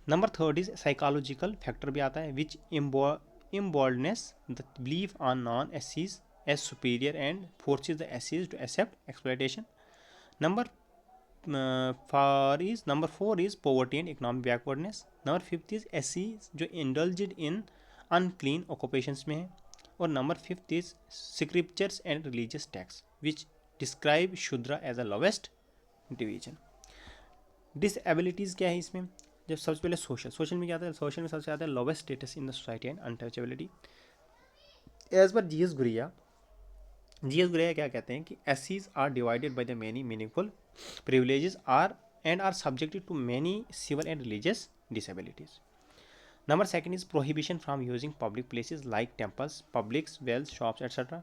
Number third is psychological factor भी आता है, विच इम्बॉल्डनेस the belief on non ACs as superior and forces the ACs to accept exploitation. Number four is poverty and economic backwardness. Number fifth is ACs जो इंडल्जड इन unclean occupations में है। और number fifth is scriptures and religious text which describe शूद्रा as a lowest division. डिसएबिलिटीज़ क्या है इसमें? जब सबसे पहले सोशल में क्या आता है? सोशल में सबसे आता है lowest status in the society and untouchability. As per GS Ghurye क्या कहते हैं कि एसीज are divided by the many meaningful privileges are subjected to many civil and religious disabilities. Number second is prohibition from using public places like temples, public wells, shops, etc.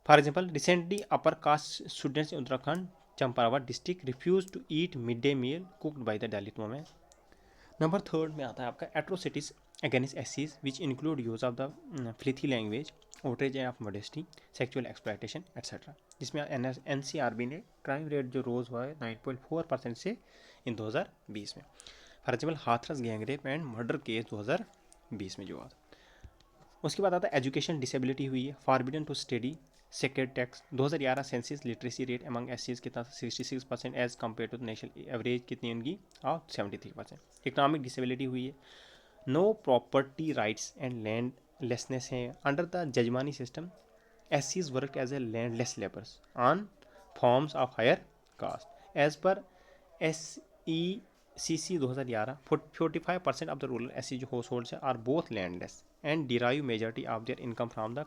For example, recently upper caste students in Uttarakhand, Champarawat district refused to eat midday meal cooked by the Dalit women. Number third में आता है आपका atrocities against एससीज which include use of the filthy language, outrage of modesty, sexual exploitation etcetera, जिसमें NCRB ने crime rate जो rose हुआ है 9.4% से इन 2020 में। For example Hathras gangrape and murder case 2020 में जो हुआ था। उसके बाद आता है एजुकेशन डिसेबिलिटी हुई है, forbidden to study, sacred texts. 2011 census literacy rate among एससीज कितना था 66% as compare to national average कितनी उनकी और 73%। इकोनॉमिक डिसेबिलिटी हुई है, no property rights and landlessness है। अंडर द जजमानी सिस्टम एससीज work as a landless labours on farms of higher caste as per S E C C 2011 45% of the rural SC जो households are both landless and derive majority of their income from the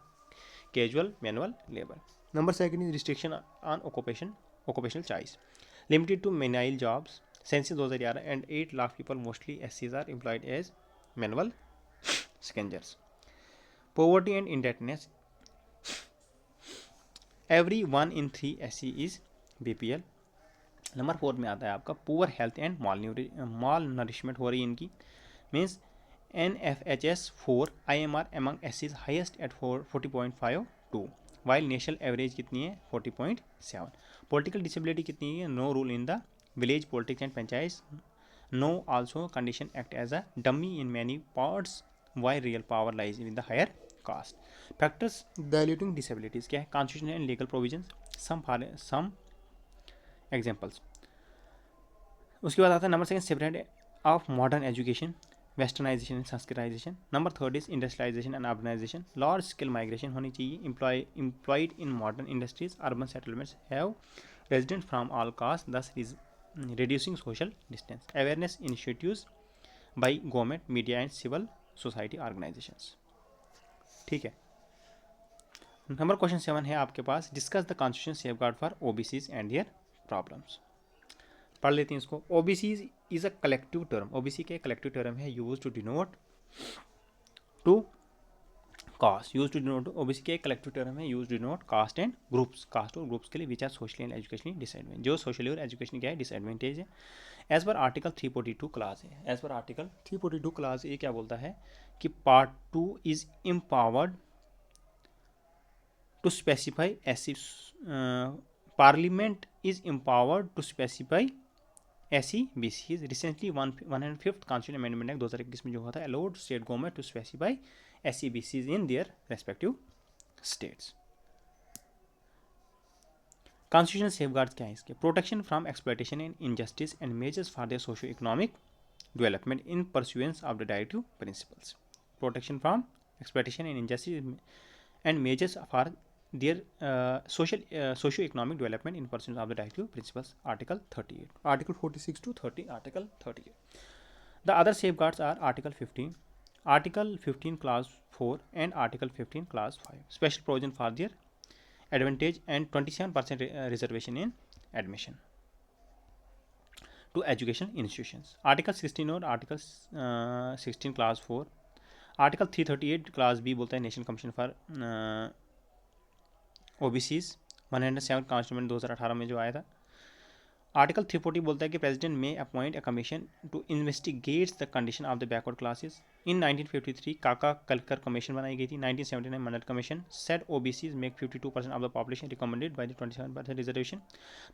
casual manual labor. Number second is restriction on occupational choice, limited to menial jobs. Census 2011 and 8 lakh people, mostly SCs, are employed as manual scavengers. Poverty and indebtedness. Every 1 in 3 SC is BPL. Number 4 में आता है आपका poor health and mall nourishment हो रही है इनकी, means NFHS4 IMR among S is highest at 40.52 while national average कितनी है 40.7. Political disability कितनी है, no rule in the village politics and panchayats, no also condition act as a dummy in many parts why real power lies in the higher caste. Factors diluting disabilities क्या है, constitutional and legal provisions, some examples. उसके बाद आता है number second separate of modern education, westernisation and sanskritisation. Number third is industrialisation and urbanisation, large scale migration होनी चाहिए, employed in modern industries, urban settlements have resident from all caste thus reducing social distance, awareness initiatives by government, media and civil society organizations. ठीक है. Number question 7 है आपके पास, discuss the constitution safeguard for OBCs and their problems. पढ़ लेते हैं इसको. OBC is a collective term, OBC के कलेक्टिव टर्म है use to denote to caste, use to denote, OBC के कलेक्टिव टर्म है use to denote caste and groups, caste और groups के लिए which are socially and educationally disadvantage, जो सोशली और एजुकेशनली क्या है डिसएडवांटेज है. एज पर आर्टिकल 342 क्लास है, एज पर आर्टिकल 342 क्लास ये क्या बोलता है कि part 2 is empowered to specify SE, parliament is empowered to specify SEBC. Recently 105th constitution amendment act 2021 में जो हुआ था allowed state government to specify SEBC in their respective states. Constitution safeguards क्या है इसके, protection from exploitation and injustice and measures for their socio economic development in pursuance of the directive principles, protection from exploitation and injustice and measures for their socio-economic development in pursuit of the directive principles, article 38, article 46 to 30, article 38. The other safeguards are article 15 clause 4 and article 15 clause 5, special provision for their advantage and 27% reservation in admission to education institutions. Article 16 और article 16 clause 4, article 338 clause B बोलता है national commission for OBCs 107 कॉन्स्टिट्यूमेंट 2018 में जो आया था. Article 340 बोलता है कि प्रेसिडेंट में appoint a commission to investigates the condition of the backward classes. In 1953 Kaka Kalelkar commission बनाई गई थी. 1979 Mandal commission said OBCs make 52% of the population recommended by the 27% reservation.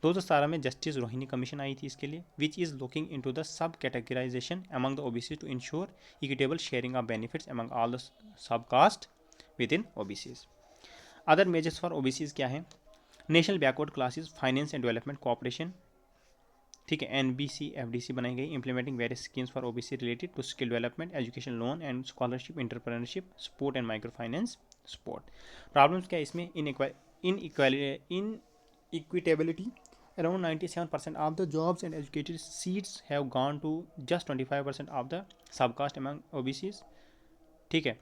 2017 में जस्टिस रोहिणी कमीशन आई थी इसके लिए, which is looking into the sub categorisation among the OBC to ensure equitable sharing of benefits among all the sub caste with in OBCs. Other measures for OBCs क्या है, national backward classes finance and development cooperation, ठीक है, NBC FDC बनाई गई, implementing various schemes for OBC related to skill development, education loan and scholarship, entrepreneurship support and micro finance support. Problems क्या है इसमें, इन इक्विटेबिलिटी, around 97% of the jobs and educated seats have gone to just 25% of the subcaste among OBCs. ठीक है,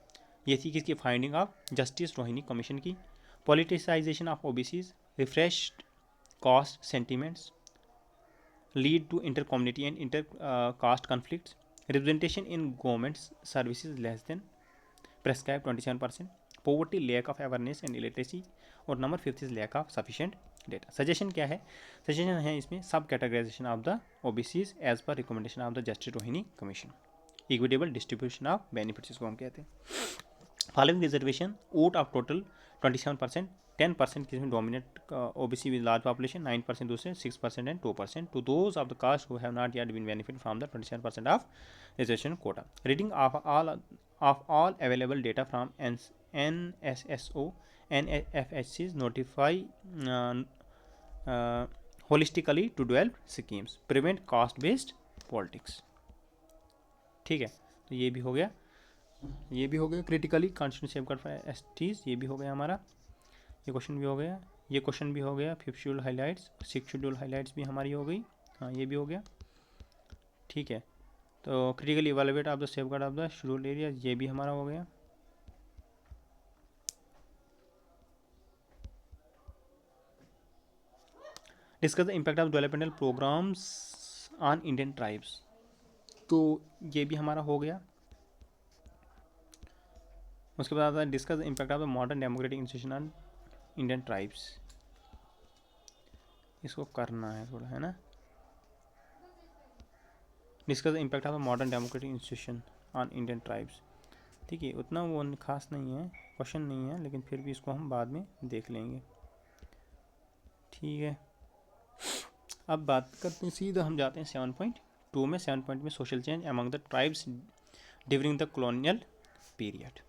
ये थी किसकी finding of justice Rohini commission की. Politicisation of OBCs, refreshed caste sentiments lead to inter community and inter caste conflicts, representation in government services less than prescribe 27%, poverty, lack of awareness and illiteracy, और number 5 is lack of sufficient data. Suggestion क्या है? Suggestion है इसमें sub categorisation of the OBCs as per recommendation of the justice Rohini commission, equitable distribution of benefits इसको हम कहते हैं। Following reservation vote of total 27%, 10% किसमें dominate OBC with large population, 9% दूसरे, 6% and 2% to those of the caste who have not yet been benefit from the 27% of reservation quota. Reading of all available data from NSSO NFHCs notify holistically to develop schemes, prevent caste based politics। ठीक है, तो ये भी हो गया, ये भी हो गया critically constitution safeguard for STs, ये भी हो गया हमारा, ये क्वेश्चन भी हो गया, ये क्वेश्चन भी हो गया। 5th schedule highlights, 6th schedule highlights भी हमारी हो गई, हाँ ये भी हो गया। ठीक है, तो critically evaluate of the safeguard of the schedule area, ये भी हमारा हो गया। Discuss the impact of developmental programmes on Indian tribes, तो ये भी हमारा हो गया। उसके बाद आता है discuss the impact of the modern democratic institution on Indian tribes, इसको करना है थोड़ा, है ना। Discuss the impact of the modern democratic institution on Indian tribes. ठीक है, उतना वो खास नहीं है, क्वेश्चन नहीं है, लेकिन फिर भी इसको हम बाद में देख लेंगे। ठीक है, अब बात करते हैं, सीधा हम जाते हैं 7.2 में। 7 पॉइंट में social change among the tribes during the colonial period.